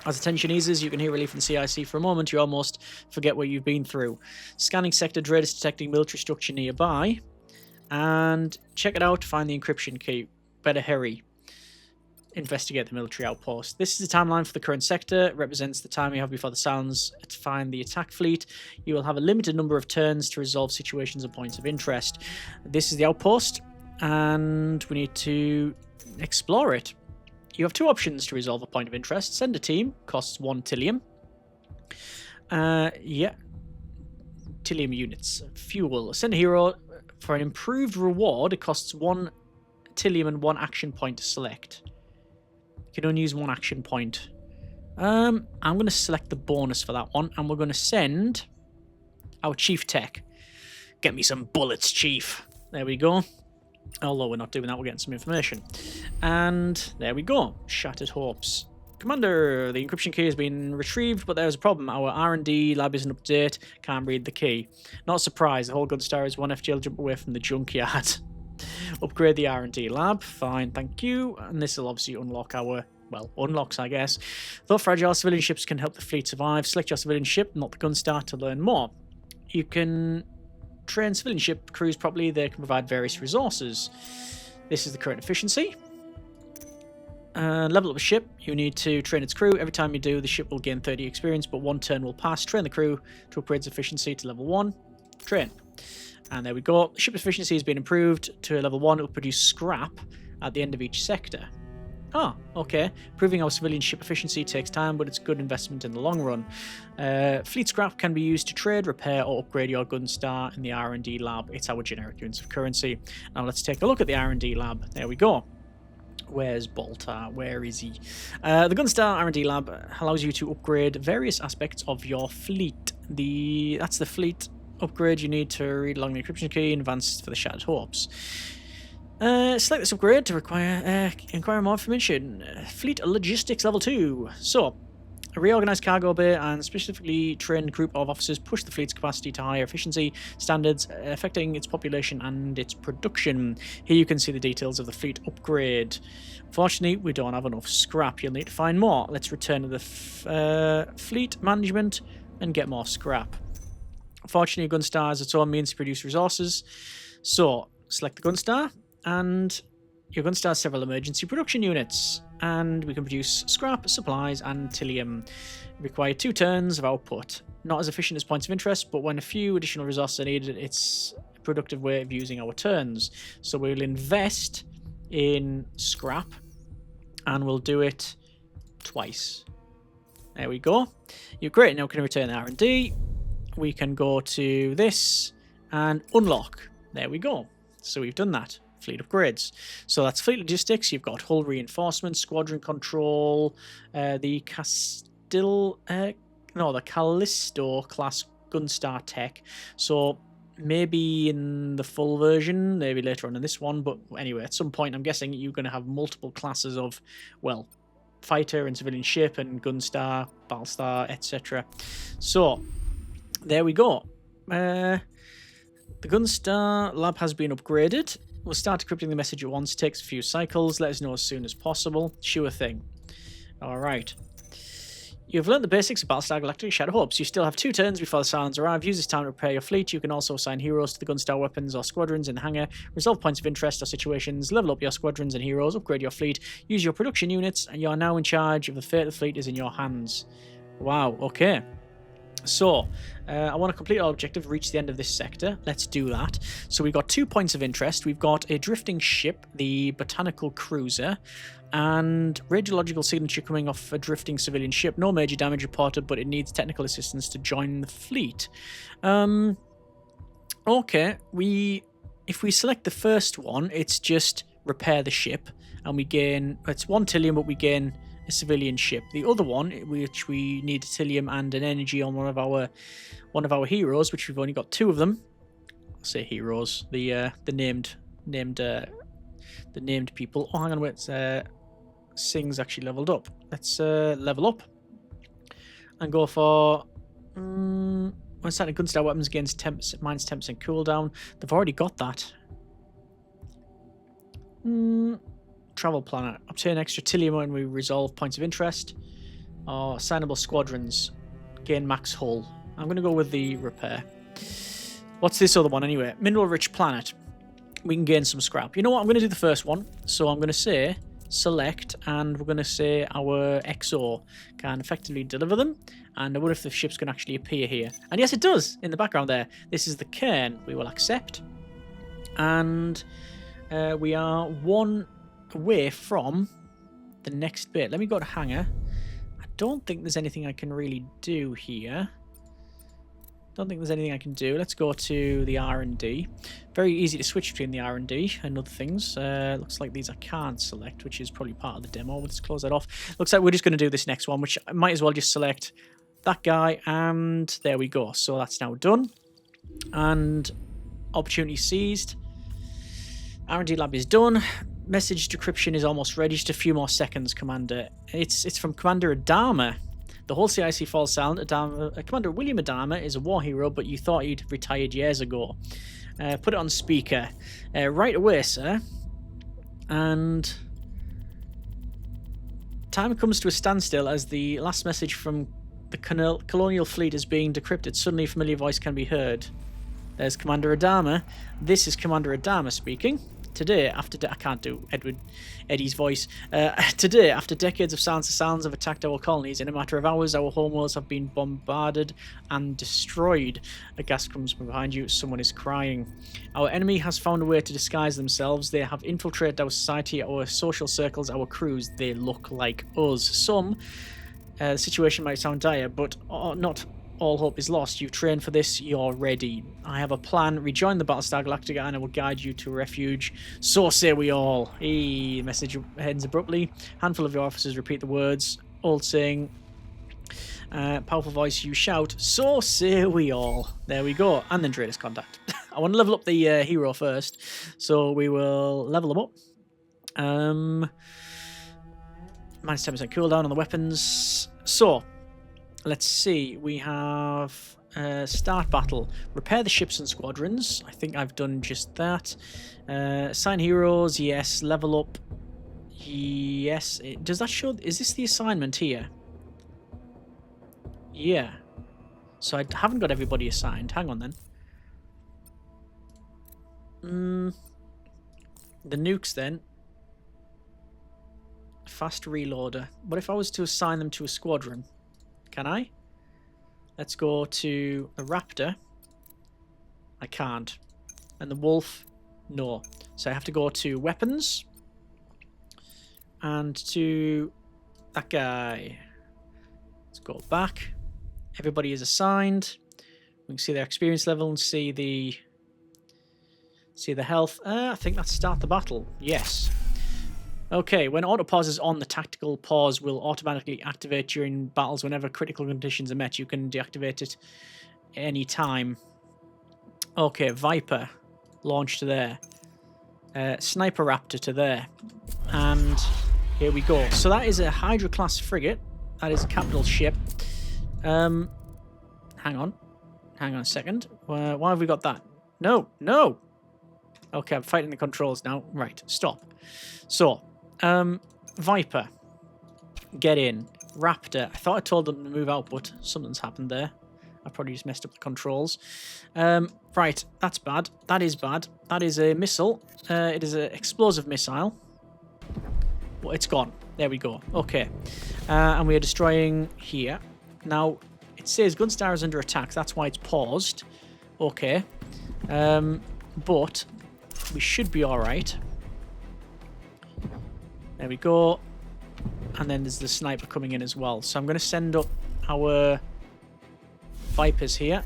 As the tension eases, you can hear relief in the CIC for a moment. You almost forget what you've been through. Scanning sector, Dread is detecting military structure nearby. And check it out to find the encryption key. Better hurry. Investigate the military outpost. This is the timeline for the current sector. It represents the time you have before the Cylons to find the attack fleet. You will have a limited number of turns to resolve situations and points of interest. This is the outpost, and we need to explore it. You have 2 options to resolve a point of interest. Send a team, costs 1 Tilium. Tilium units. Fuel. Send a hero for an improved reward. It costs 1 Tilium and 1 action point to select. You can only use 1 action point. I'm going to select the bonus for that one, and we're going to send our Chief Tech. Get me some bullets, Chief. There we go. Although we're not doing that, we're getting some information. And there we go. Shattered hopes. Commander, the encryption key has been retrieved, but there's a problem. Our R&D lab isn't up to date. Can't read the key. Not a surprise. The whole Gunstar is 1 FGL jump away from the junkyard. Upgrade the R&D lab. Fine, thank you. And this will obviously unlock our... Well, unlocks, I guess. Though fragile, civilian ships can help the fleet survive. Select your civilian ship, not the Gunstar, to learn more. You can train civilian ship crews properly. They can provide various resources. This is the current efficiency. Level up a ship. You need to train its crew. Every time you do, the ship will gain 30 experience, but 1 turn will pass. Train the crew to upgrade its efficiency to level 1. Train. And there we go. Ship efficiency has been improved to level 1. It will produce scrap at the end of each sector. Ah, okay. Improving our civilian ship efficiency takes time, but it's good investment in the long run. Fleet scrap can be used to trade, repair, or upgrade your Gunstar in the R&D lab. It's our generic units of currency. Now let's take a look at the R&D lab. There we go. Where's Baltar? Where is he? The Gunstar R&D lab allows you to upgrade various aspects of your fleet. That's the fleet upgrade you need to read along the encryption key and advance for the Shattered Hopes. Select this upgrade to inquire more information. Fleet Logistics Level 2. So, a reorganized cargo bay and specifically trained group of officers push the fleet's capacity to higher efficiency standards, affecting its population and its production. Here you can see the details of the fleet upgrade. Unfortunately, we don't have enough scrap. You'll need to find more. Let's return to the fleet management and get more scrap. Unfortunately, Gunstar has its own means to produce resources. So, select the Gunstar. And your Gunstar has several emergency production units, and we can produce scrap, supplies, and Tilium. Require 2 turns of output. Not as efficient as points of interest, but when a few additional resources are needed, it's a productive way of using our turns. So we'll invest in scrap, and we'll do it twice. There we go. You're great. Now we can return R&D. We can go to this and unlock. There we go. So we've done that. Fleet upgrades. So that's fleet logistics. You've got hull reinforcement, squadron control, the Callisto class Gunstar tech. So maybe in the full version, maybe later on in this one, but anyway, at some point I'm guessing you're going to have multiple classes of, well, fighter and civilian ship and Gunstar, Battlestar, etc. So there we go. The Gunstar lab has been upgraded. We'll start decrypting the message at once. It takes a few cycles. Let us know as soon as possible. Sure thing. Alright. You've learned the basics of Battlestar Galactica Shadow Hopes. You still have 2 turns before the Cylons arrive. Use this time to repair your fleet. You can also assign heroes to the Gunstar weapons or squadrons in the hangar, resolve points of interest or situations, level up your squadrons and heroes, upgrade your fleet, use your production units, and you are now in charge of the fate of the fleet is in your hands. Wow, okay. So, I want to complete our objective, reach the end of this sector. Let's do that. So we've got 2 points of interest. We've got a drifting ship, the Botanical Cruiser, and radiological signature coming off a drifting civilian ship. No major damage reported, but it needs technical assistance to join the fleet. Okay, if we select the first one, it's just repair the ship, and we gain, it's 1 Tillium, but we gain a civilian ship. The other one, which we need a Tillium and an energy on one of our heroes, which we've only got 2 of them. I'll say heroes, the named people. Oh, hang on, wait. Sing's actually leveled up. Let's level up and go for. When starting Gunstar weapons against minus 10% cooldown. They've already got that. Travel planet. Obtain extra Tillium when we resolve points of interest. Or assignable squadrons. Gain max hull. I'm going to go with the repair. What's this other one anyway? Mineral rich planet. We can gain some scrap. You know what? I'm going to do the first one. So I'm going to say select, and we're going to say our XO can effectively deliver them. And I wonder if the ships can actually appear here. And yes, it does in the background there. This is the cairn. We will accept. And we are 1 away from the next bit. Let me go to hangar. I don't think there's anything I can really do here. Don't think there's anything I can do. Let's go to the R&D. Very easy to switch between the R&D and other things. Looks like these I can't select, which is probably part of the demo. We'll just close that off. Looks like we're just going to do this next one, which I might as well just select that guy, and there we go. So that's now done. And opportunity seized. R&D lab is done. Message decryption is almost ready. Just a few more seconds, Commander. It's from Commander Adama. The whole CIC falls silent. Commander William Adama is a war hero, but you thought he'd retired years ago. Put it on speaker. Right away, sir. And time comes to a standstill as the last message from the Colonial Fleet is being decrypted. Suddenly a familiar voice can be heard. There's Commander Adama. This is Commander Adama speaking. Today, I can't do Eddie's voice. Today, after decades of silence, the sounds have attacked our colonies. In a matter of hours, our homeworlds have been bombarded and destroyed. A gasp comes from behind you. Someone is crying. Our enemy has found a way to disguise themselves. They have infiltrated our society, our social circles, our crews. They look like us. The situation might sound dire, but not all hope is lost. You've trained for this. You're ready. I have a plan. Rejoin the Battlestar Galactica and I will guide you to refuge. So say we all. The message ends abruptly. Handful of your officers repeat the words. Old saying. Powerful voice, you shout. So say we all. There we go. And then Trader's Contact. I want to level up the hero first. So we will level them up. Minus 10% cooldown on the weapons. So let's see, we have start battle. Repair the ships and squadrons. I think I've done just that. Assign heroes, yes. Level up, yes. Does that show, is this the assignment here? Yeah. So I haven't got everybody assigned. Hang on then. The nukes then. Fast reloader. What if I was to assign them to a squadron? Can I? Let's go to the Raptor. I can't. And the Wolf? No. So I have to go to weapons. And to that guy. Let's go back. Everybody is assigned. We can see their experience level and see the health. I think that's start the battle. Yes. Okay, when auto pause is on, the tactical pause will automatically activate during battles whenever critical conditions are met. You can deactivate it any time. Okay, Viper, launch to there. Sniper Raptor to there. And here we go. So that is a Hydra class frigate. That is a capital ship. Hang on a second. Why have we got that? No. Okay, I'm fighting the controls now. Right, stop. So, Viper, get in. Raptor. I thought I told them to move out, but something's happened there. I probably just messed up the controls. Right, that's bad. That is bad. That is a missile. It is an explosive missile. Well, it's gone. There we go. Okay. And we are destroying here. Now, it says Gunstar is under attack. That's why it's paused. Okay. But we should be alright. There we go. And then there's the sniper coming in as well. So I'm going to send up our Vipers here.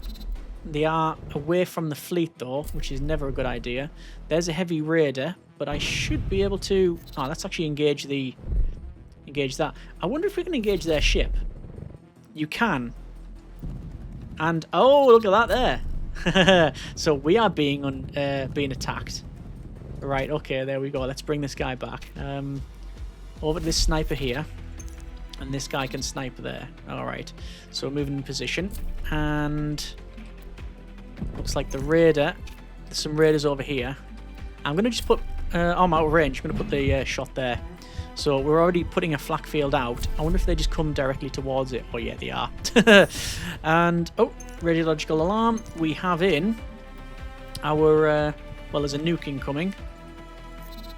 They are away from the fleet though, which is never a good idea. There's a heavy raider, but I should be able to... Oh, let's actually engage that. I wonder if we can engage their ship. You can. And, oh, look at that there. So we are being attacked. Right, okay, there we go. Let's bring this guy back. Over to this sniper here. And this guy can snipe there. Alright. So we're moving in position. And looks like the raider. There's some raiders over here. I'm going to just put... I'm out of range. I'm going to put the shot there. So we're already putting a flak field out. I wonder if they just come directly towards it. Oh, yeah, they are. And, oh, radiological alarm. We have in our... well, there's a nuke incoming.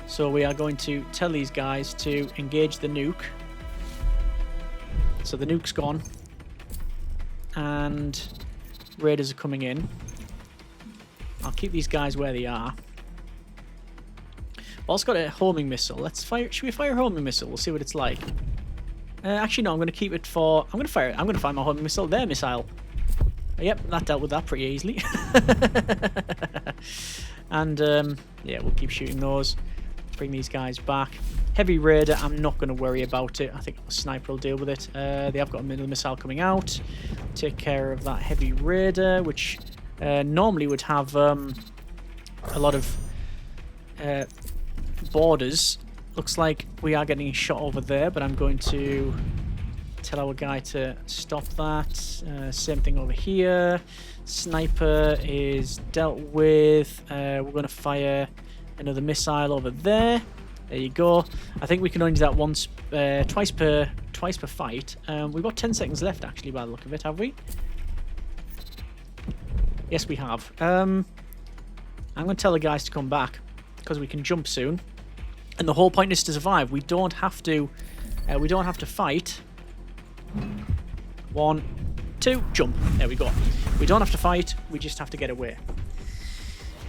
So we are going to tell these guys to engage the nuke. So the nuke's gone. And raiders are coming in. I'll keep these guys where they are. Also got a homing missile. Let's fire. Should we fire a homing missile? We'll see what it's like. Actually, no. I'm going to keep it for... I'm going to fire it. I'm going to fire my homing missile. Their missile. Yep, that dealt with that pretty easily. And, yeah, we'll keep shooting those. Bring these guys back. Heavy raider, I'm not going to worry about it. I think the sniper will deal with it. They have got a middle missile coming out. Take care of that heavy raider, which normally would have a lot of borders. Looks like we are getting shot over there, but I'm going to tell our guy to stop that. Same thing over here. Sniper is dealt with. We're going to fire another missile over there. There you go. I think we can only do that once, twice per fight. We've got 10 seconds left, actually, by the look of it, have we? Yes, we have. I'm going to tell the guys to come back because we can jump soon, and the whole point is to survive. We don't have to. We don't have to fight. 1, 2, jump. There we go. We don't have to fight. We just have to get away.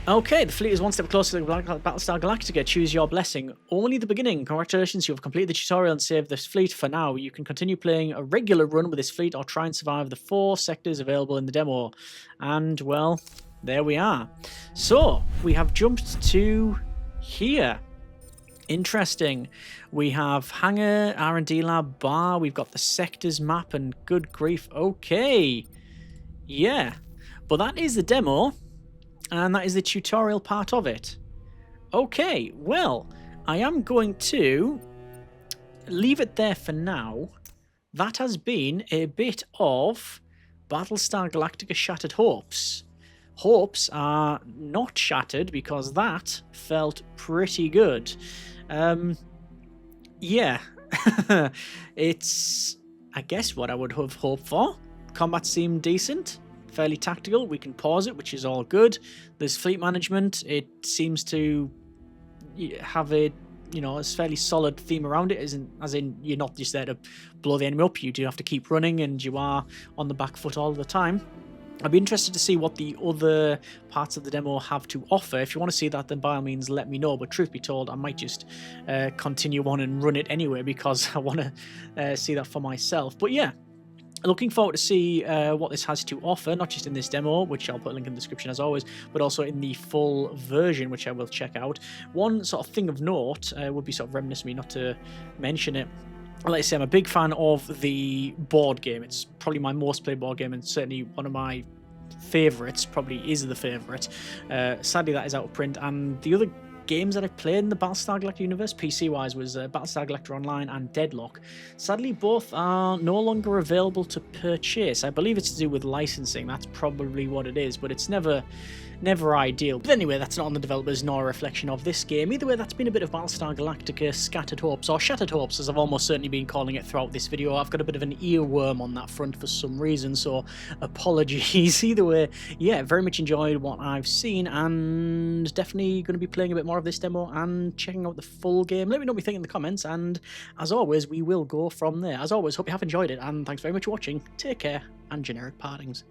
Okay, the fleet is one step closer to Battlestar Galactica. Choose your blessing. Only the beginning. Congratulations, you have completed the tutorial and saved this fleet. For now, you can continue playing a regular run with this fleet or try and survive the 4 sectors available in the demo. And, well, there we are. So, we have jumped to here. Interesting. We have hangar, R&D lab, bar. We've got the sectors map and good grief. Okay. Yeah. But that is the demo. And that is the tutorial part of it. Okay, well, I am going to leave it there for now. That has been a bit of Battlestar Galactica Shattered Hopes. Hopes are not shattered because that felt pretty good. Yeah, it's, I guess, what I would have hoped for. Combat seemed decent. Fairly tactical. We can pause it, which is all good. There's fleet management. It seems to have a, you know, a fairly solid theme around it. As in, you're not just there to blow the enemy up. You do have to keep running, and you are on the back foot all the time. I'd be interested to see what the other parts of the demo have to offer. If you want to see that, then by all means let me know. But truth be told, I might just continue on and run it anyway because I want to see that for myself. But yeah. Looking forward to see what this has to offer, not just in this demo, which I'll put a link in the description as always, but also in the full version, which I will check out. One sort of thing of note would be sort of reminiscent of me not to mention it. Like I say, I'm a big fan of the board game. It's probably my most played board game, and certainly one of my favourites, probably is the favourite. Sadly, that is out of print, and the other games that I played in the Battlestar Galactica universe, PC-wise, was Battlestar Galactica Online and Deadlock. Sadly, both are no longer available to purchase. I believe it's to do with licensing. That's probably what it is, but it's never never ideal. But anyway, that's not on the developers nor a reflection of this game. Either way, that's been a bit of Battlestar Galactica Scattered Hopes, or Shattered Hopes, as I've almost certainly been calling it throughout this video. I've got a bit of an earworm on that front for some reason, so apologies. Either way, yeah, very much enjoyed what I've seen, and definitely going to be playing a bit more of this demo and checking out the full game. Let me know what you think in the comments, and as always, we will go from there. As always, hope you have enjoyed it, and thanks very much for watching. Take care, and generic partings.